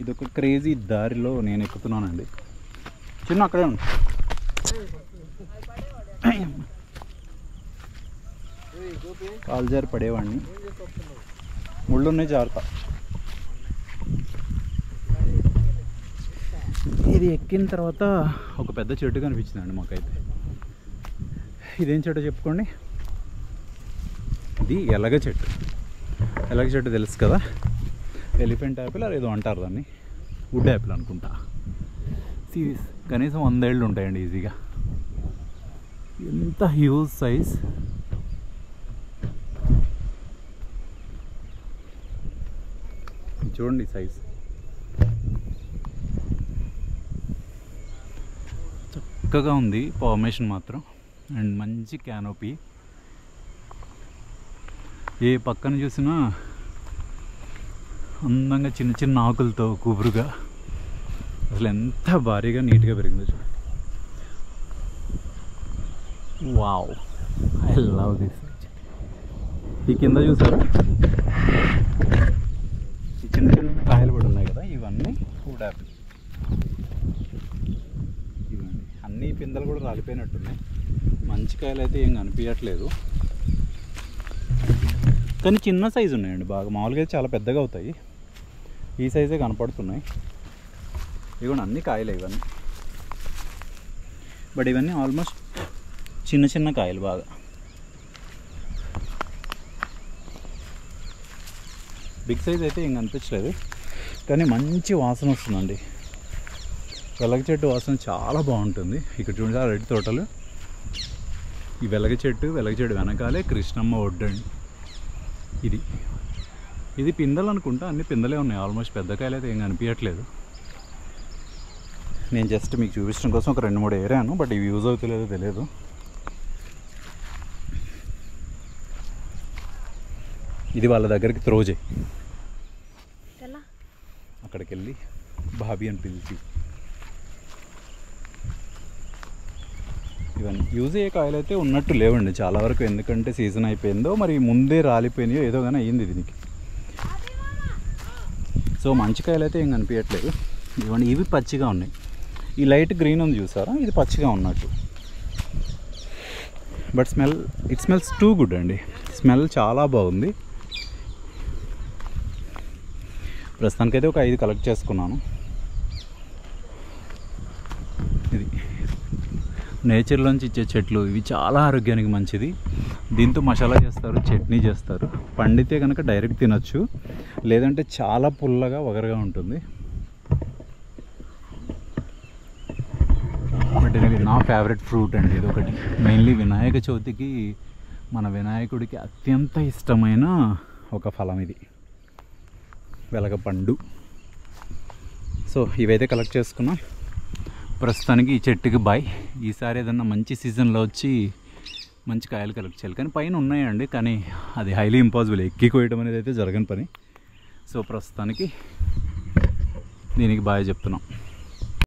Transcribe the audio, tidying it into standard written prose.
ఇది ఒక క్రేజీ దారిలో నేను ఎక్కుతున్నానండి. చిన్న అక్కడే ఉంది. కాలు జారి పడేవాడిని. ముళ్ళు ఉన్నాయి, జాగ్రత్త. ఇది ఎక్కిన తర్వాత ఒక పెద్ద చెట్టు కనిపించిందండి మాకైతే. ఇదేం చెట్టు చెప్పుకోండి. ఇది ఎలగ చెట్టు. ఎలగ చెట్టు తెలుసు కదా, ఎలిఫెంట్ యాపిల్ అది ఏదో అంటారు దాన్ని, వుడ్ యాపిల్ అనుకుంటా. సీరియస్ కనీసం 100 ఏళ్ళు ఉంటాయండి ఈజీగా. ఎంత హ్యూజ్ సైజ్. చూడండి సైజ్. చక్కగా ఉంది ఫార్మేషన్ మాత్రం, అండ్ మంచి క్యానోపీ. ఏ పక్కన చూసినా అందంగా చిన్న చిన్న ఆకులతో కుబురుగా, అసలు ఎంత భారీగా నీట్గా పెరిగిందో చూడండి. Wow, I love this. ఈ కింద చూసారా, ఈ చిన్న చిన్న కాయలు కూడా ఉన్నాయి కదా, ఇవన్నీ వుడ్ యాపిల్. ఇవన్నీ అన్ని పిందెలు కూడా రాలిపోయినట్టున్నాయి. మంచి కాయలు అయితే ఏం కనిపించట్లేదు, కానీ చిన్న సైజు ఉన్నాయండి బాగా. మామూలుగా అయితే చాలా పెద్దగా అవుతాయి, ఈ సైజే కనపడుతున్నాయి. ఇవి కూడా అన్ని కాయలే ఇవన్నీ, బట్ ఇవన్నీ ఆల్మోస్ట్ చిన్న చిన్న కాయలు బాగా. బిగ్ సైజ్ అయితే ఏం కనిపించలేదు, కానీ మంచి వాసన వస్తుందండి. వెలగ చెట్టు వాసన చాలా బాగుంటుంది. ఇక్కడ చూడండి అరటి తోటలు. ఈ వెలగ చెట్టు వెనకాలే కృష్ణమ్మ ఒడ్డండి. ఇది పిందెలు అనుకుంటా, అన్ని పిందెలే ఉన్నాయి ఆల్మోస్ట్. పెద్ద కాయలు అయితే ఏం కనిపించట్లేదు. నేను జస్ట్ మీకు చూపించడం కోసం ఒక 2-3 ఏరాను, బట్ ఇవి యూజ్ అవుతలేదో తెలియదు. ఇది వాళ్ళ దగ్గరికి త్రో చేయి, అక్కడికి వెళ్ళి భాబీ అని పిలిచి. ఇవన్నీ యూజ్ అయ్యే కాయలు అయితే ఉన్నట్టు లేవండి చాలా వరకు, ఎందుకంటే సీజన్ అయిపోయిందో మరి ముందే రాలిపోయినాయో ఏదో కానీ అయ్యింది దీనికి. సో మంచి కాయలు అయితే ఏం కనిపించట్లేదు. ఇవన్నీ ఇవి పచ్చిగా ఉన్నాయి. ఈ లైట్ గ్రీన్ ఉంది చూసారా, ఇది పచ్చిగా ఉన్నట్టు. But it smells too good అండి. స్మెల్ చాలా బాగుంది. ప్రస్తుతానికైతే ఒక 5 కలెక్ట్ చేసుకున్నాను. ఇది నేచర్లోంచి ఇచ్చే చెట్లు, ఇవి చాలా ఆరోగ్యానికి మంచిది. దీంతో మసాలా చేస్తారు, చట్నీ చేస్తారు. పండితే కనుక డైరెక్ట్ తినొచ్చు, లేదంటే చాలా పుల్లగా వగరగా ఉంటుంది. బట్ ఇది నా ఫేవరెట్ ఫ్రూట్ అండి. ఇది ఒకటి మెయిన్లీ వినాయక చవితికి మన వినాయకుడికి అత్యంత ఇష్టమైన ఒక ఫలం ఇది, వెలగపండు. సో ఇవైతే కలెక్ట్ చేసుకున్నాం. ప్రస్తుతానికి ఈ చెట్టుకి బాయ్. ఈసారి ఏదన్నా మంచి సీజన్లో వచ్చి మంచి కాయలు కలెక్ట్ చేయాలి, కానీ పైన ఉన్నాయండి, కానీ అది హైలీ ఇంపాసిబుల్. ఎక్కి కోయడం అనేది అయితే జరగని పని. సో ప్రస్తుతానికి దీనికి బాయ్ చెప్తున్నాం.